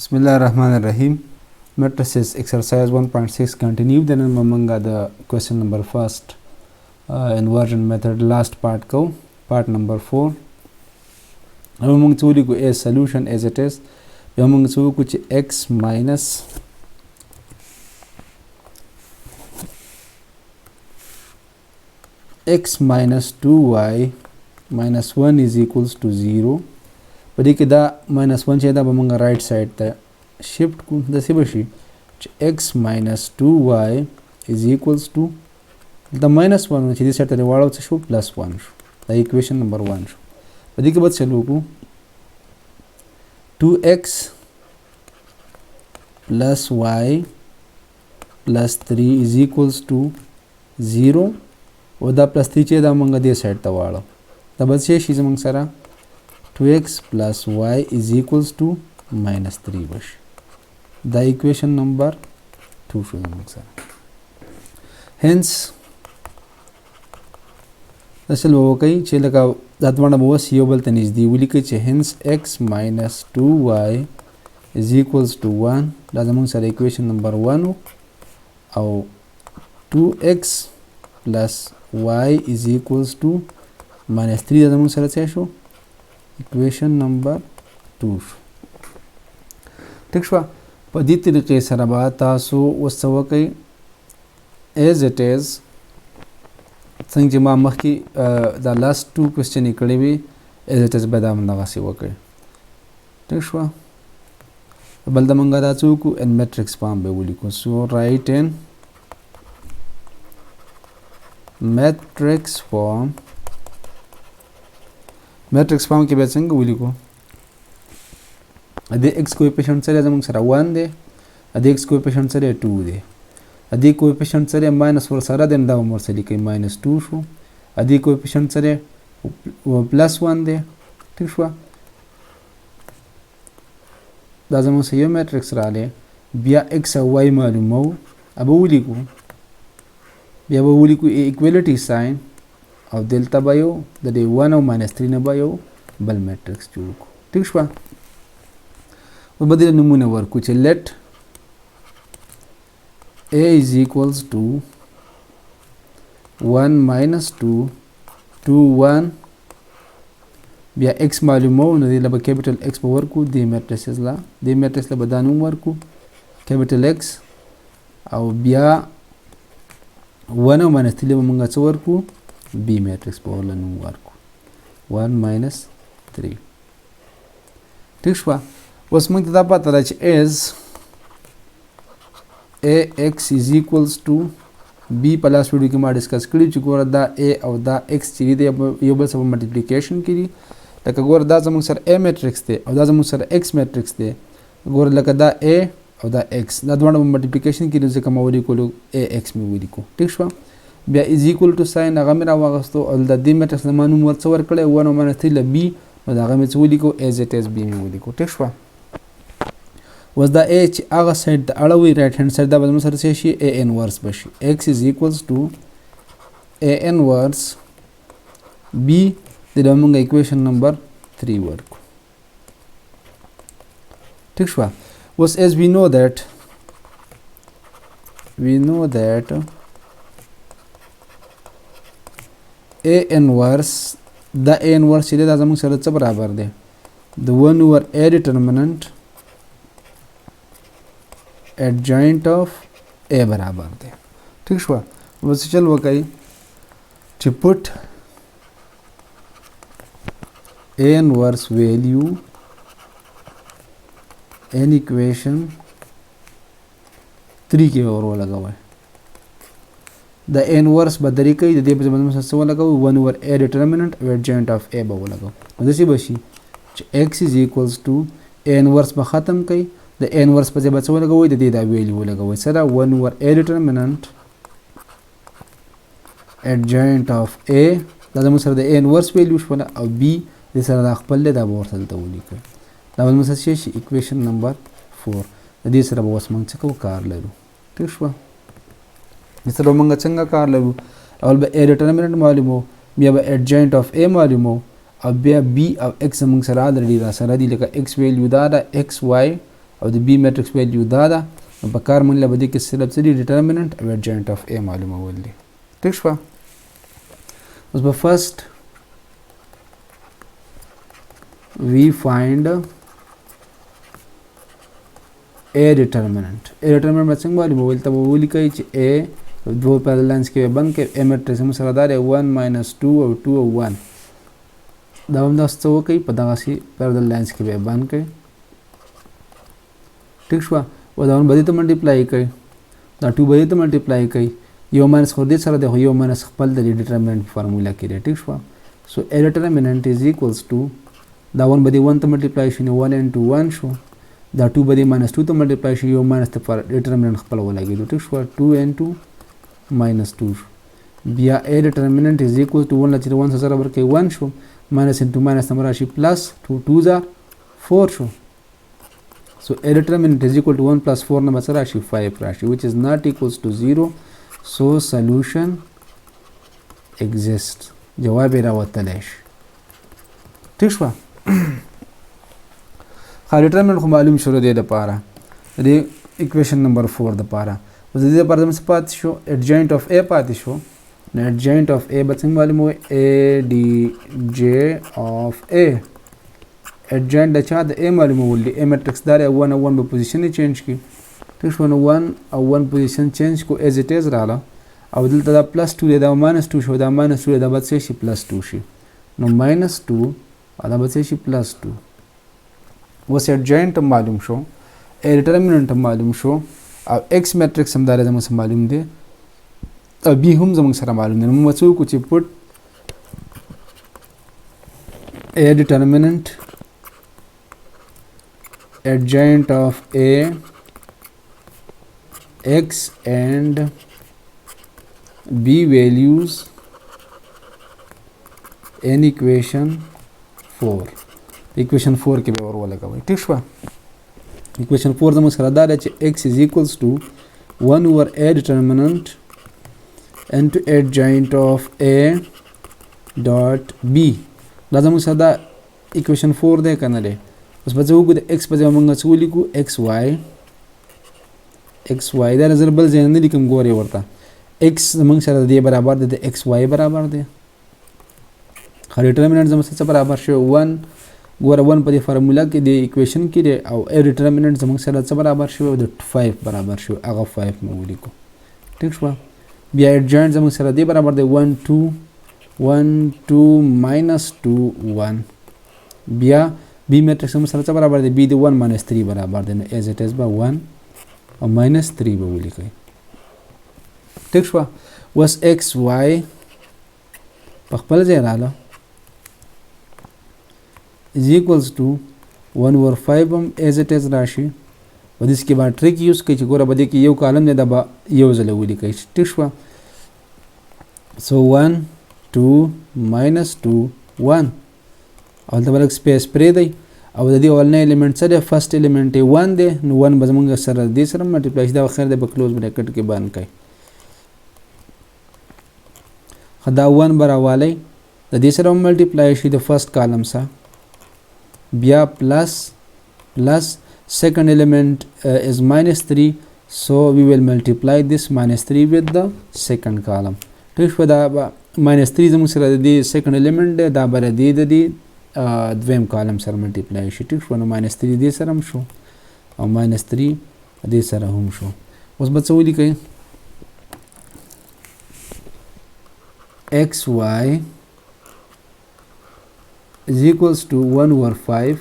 Bismillahirrahmanirrahim. Matrices exercise 1.6 continue. Then manga the question number first. Inversion method last part go. Part number 4. Among two a solution as it is. Among two which x minus x minus 2y minus 1 is equals to 0. But da minus 1 cheda bamanga right side the shift ku the sibashi x minus 2y is equals to the minus 1 which is set the wall of show plus 1 the equation number 1 but the bad chalu 2x plus y plus 3 is equals to 0 or the plus 3 cheda bamanga the side the wall the bad she is among sara 2x plus y is equals to minus 3 bash. The equation number 2 should be answer. Hence, that's okay. Chelaka that one was yobal then is the wilike hence x minus 2y is equals to 1. That's among the equation number 1. Our 2x plus y is equals to minus 3. That's among the show. Equation number 2 ठीक है पदी तरीके से रबा तासो वसवकई as it is संग जमा मखी the last two question इकड़े भी as it is बदाम नगासी वकई ठीक है बल्दा मंगा दाचू को in matrix form बे बोली को so write in matrix form matrix form के बाद संग बोली को अदे x कोएफिशिएंट से जमंग सरा 1 दे अदे x कोएफिशिएंट से 2 दे अदे कोएफिशिएंट से -4 सारा देन दा मोर से लिखे -2 शो अदे कोएफिशिएंट से +1 दे ठीक है दा जमंग से ये मैट्रिक्स राले बिया x और y मालूम हो अब बोली को इक्वालिटी साइन और डेल्टा बायो द 1 और -3 न बायो बल मैट्रिक्स चुको ठीक है बदले नमूने वर्क कुछ late a is equals to 1 minus 2 2 1 बिया x मालूम हो नदी लब कैपिटल x पर वर्क दी मैट्रिसेस ला बदानू वर्क कैपिटल x और बिया 1 और -3 लब मंगा च वर्क b मैट्रिक्स पर लनु वर्क 1 minus 3 ठीक है Usman kita dapat adalah as ax is equals to b plus video के मार डिस्कस करी चुका दा a और दा x चीज़ दे ये बस अब मल्टीप्लिकेशन करी लगा गोर दा जमुन सर a मैट्रिक्स दे और दा जमुन सर x मैट्रिक्स दे गोर लगा दा a और दा x दा दोनों मल्टीप्लिकेशन करी उसे कम वाली को लोग ax में वाली को ठीक है बिया is equal to साइन अगर मेरा वागस्तो और दा d मैट्रिक्स न मानूं वर्ड सवर करे 1 और -3 ला b और दा अगर में वाली को as it is b में वाली को ठीक है was the h aga side the alawi right hand side da badam sar se shi a inverse bashi x is equals to a inverse b the damunga equation number 3 work ठीक है was as we know that a inverse the a inverse ile da damunga sar च बराबर दे the one over a determinant adjoint of a बराबर दे ठीक है वैसे चल वो कहीं to put a inverse value in equation 3 के और वो लगा हुआ है the inverse बदरी कहीं दे पे मतलब सस्ता वाला लगा हुआ 1 over a determinant adjoint of a वो लगा हुआ जैसे बशी x is equals to a inverse बख़ातम कहीं the inverse पर जब बच्चा लगा हुआ है दा वैल्यू लगा हुआ है सरा 1 over a determinant adjoint of a दा मुझे द inverse वैल्यू शपना और b ये सरा दा खपल दा बोर चलता हुआ लिखा दा मुझे शेष इक्वेशन नंबर 4 दा सरा बॉस मंग चको कार लेरू ठीक है ये सरा मंग चंगा कार लेरू और ब a determinant मालूम हो बिया ब adjoint of a मालूम हो अब b अब x मंग सरा ऑलरेडी दा सरा दी लेका x वैल्यू दा x y او د بی میټرکس ویلیو دا ده. نو په کار مونږ له به دې کې صرف څه دي ډیټرمیننټ او ایډجاینټ اف ا معلومول دي. ټیک شوه. اوس به فرست we find a determinant. A determinant به څنګه معلومول ته به ولیکئ چې a دوه parallel lines کې بند کړئ. a میټرکس هم سره دا دی 1 - 2 او 2 او 1 دا هم داسې څه وکړئ په دغسې parallel lines کې به بند کړئ. ټیک شوه. او دا هم به دې ته ملټیپلای کړئ. دا 2 به دې ته ملټیپلای کړئ. یو ماینس خو دې سره دی خو یو ماینس خپل د ډیټرمیننټ فارموله کې دی. ټیک شوه. سو a determinant is equals to دا 1 به دې 1 ته ملټیپلای شي نو 1 into 1 شو. دا 2 به دې -2 ته ملټیپلای شي یو ماینس ته ډیټرمیننټ خپل ولګېدو. ټیک شوه. 2 into -2 شو. بیا a determinant is equals to 1 چې 1 سره ورکړئ 1 شو. minus into minus نمبر راشي plus 2 2s are 4 شو. So a determinant is equal to 1 plus 4 نمبر سره راشي 5 راشي which is not equals to 0. So solution exists. جواب یې راوتلی شي. ټیک شوه. ښه ډیټرمیننټ خو معلوم شو د دې دپاره د دې اکویشن نمبر 4 دپاره. اوس د دې دپاره زموږ څه پاتې شو ایډجاینټ اف a پاتې شو. نو ایډجاینټ اف a به څنګه معلوموي a d j of a. ایډجاینټ د چا د a معلومول دي. a میټرکس دا دی 1 او 1 به پوزیشن یې چینج کړي. ټیک شو. نو 1 او 1 پوزیشن چینج کو ایز اټ ایز راغله او دلته دا +2 دی دا -2 شو دا -2 دی دا به څه شي +2 شي. نو -2 او دا به څه شي +2. اوس ایډجاینټ معلوم شو ډیټرمیننټ معلوم شو او ایکس میټرکس هم دا زموږ معلوم دی او بی هم زموږ سره معلوم دی. نو موږ څه وکړو چې پټ a determinant adjoint of a x and b values in equation 4. equation 4 کې به ور ولګوئ. ټیک شوه. equation 4 زموږ سره دا دی چې x is equals to 1 over a determinant into adjoint of a dot b. دا زموږ سره دا equation 4 دی که نه دی. اوس به څه وکړو د x په ځای موږ څه ولیکو xy دا نظر بل ځای نه لیکم ګورئ ورته x زموږ سره د دې برابر دی د xy برابر دی. ښه ډیټرمیننټ زموږ څه برابر شو 1 ګوره 1 په دې فارموله کې د اکویشن کې دی او a ډیټرمیننټ زموږ سره څه برابر شو د 5 برابر شو هغه 5 مو ولیکو. ټیک شوه. بیا ایډجاینټ زموږ سره دی برابر دی 1 2 1 2 -2 1. بیا بی میټرکس هم سره څه برابر دی بی د 1 - 3 برابر دی. نو ایز اټ ایز به 1 او -3 به ولیکئ. ټیک شوه. اوس ایکس وای په خپل ځای راغله is equals to 1 over 5 هم ایز اټ ایز راشي. په دې کې به ټریک یوز کړئ چې ګوره په دې کې یو کالم دی دا به یو ځله ولیکئ. ټیک شوه. سو 1 2 -2 1 او دلته به لږ سپیس پرېږدئ او د دې اولنی الیمنټ څه دی فرست الیمنټ یې 1 دی. نو 1 به زموږ سره دې سره ملټیپلای شي دا خیر دی به کلوز بریکټ کې بند کړئ. ښه دا 1 به راوالی د دې سره هم ملټیپلای شي د فرست کالم سره. بیا plus second element is -3 so we will multiply this -3 with the second column. ټیک شوه. دا -3 زموږ سره د دې second element دی دا به د دې دویم کالم سره ملټیپلای شي. ټیک شوه. نو -3 دې سره هم شو او -3 دې سره هم شو. اوس به څه ولیکئ xy is equals to 1 over 5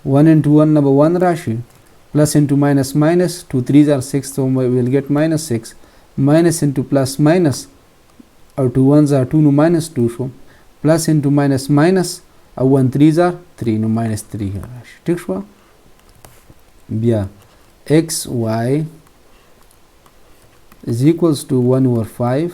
1 into 1 number 1 rashi plus into minus 2 3s are 6 so we will get -6 minus into plus minus or 2 1s are 2 no -2 so plus into minus or 1 3s are 3 no -3 rashi. ठीक shwa. Bia xy is equals to 1 over 5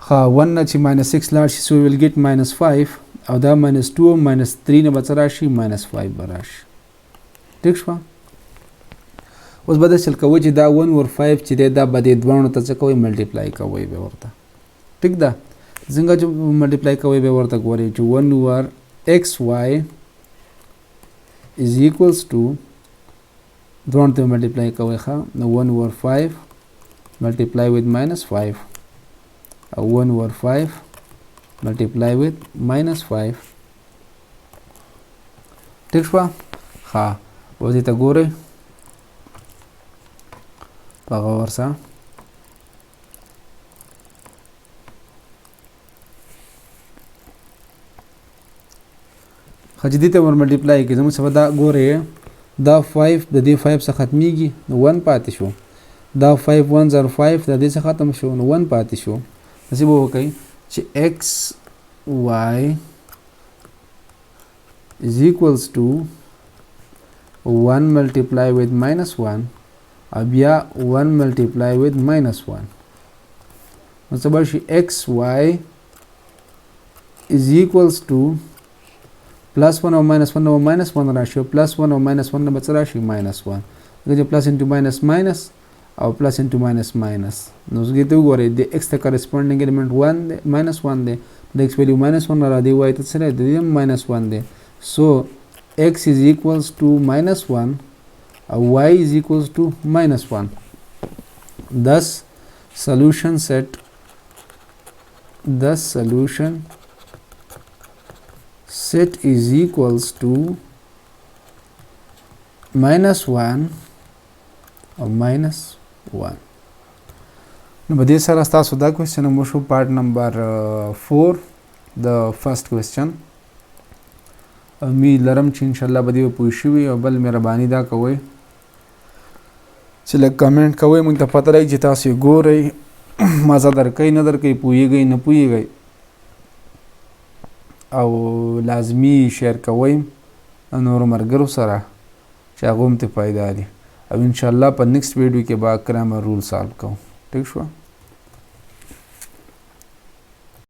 1 na chi -6 لاړ شي so we will get -5 او دا -2 -3 نه بچ راشي -5 به راشي. ټیک شوه. اوس به داسې کوئ چې دا 1 over 5 چې دی دا به دې دواړو ته څه کوئ ملټیپلای کوئ به ورته. ټیک ده. څنګه چې ملټیپلای کوئ به ورته ګورئ چې 1 over xy is equals to دوان ته ملټیپلای کوئ ښه نو 1 over 5 multiply with minus 5 او 1 over 5 multiply with minus 5 ټیک شوه ښه اوس دې ته ګورئ په غور سره ښه چې دې ته ور ملټیپلای کړي زموږ څه به دا ګورئ دا 5 د دې 5 څخه ختمیږي نو 1 پاتې شو دا 5 1 0 5 د دې څخه ختم شو نو 1 پاتې شو داسې به وکړئ چې x y is equals to 1 multiply with minus 1 او بیا 1 multiply with minus 1 نو څه به شي x y is equals to plus 1 او minus 1 او minus 1 راشي plus 1 او minus 1 به څه راشي minus 1 دغه plus into minus minus او plus into minus minus نو زه ته وګورئ د x ته corresponding element 1 دی minus 1 دی د x value minus 1 را دی y ته څه دی minus 1 دی so x is equals to minus 1 or y is equals to minus 1 thus solution set is equals to minus 1 or minus 1 نو په دې سره تاسو دا کوېسچن مو شو پارت نمبر 4 د فرست کوېسچن امید لرم چې انشاءالله به دې پوه شوي او بل مهرباني دا کوئ چې لږ کمنټ کوئ موږ ته پته رایي چې تاسو یې ګورئ مزه درکوئ نه درکوئ پوهیږئ نه پوهیږئ او لازمي شیر کوئ نورو ملګرو سره چې هغه هم ترې فایده لري او انشاءالله په نیکسټ ویډیو کې به ګرامر رول سالو کوو ټیک شوه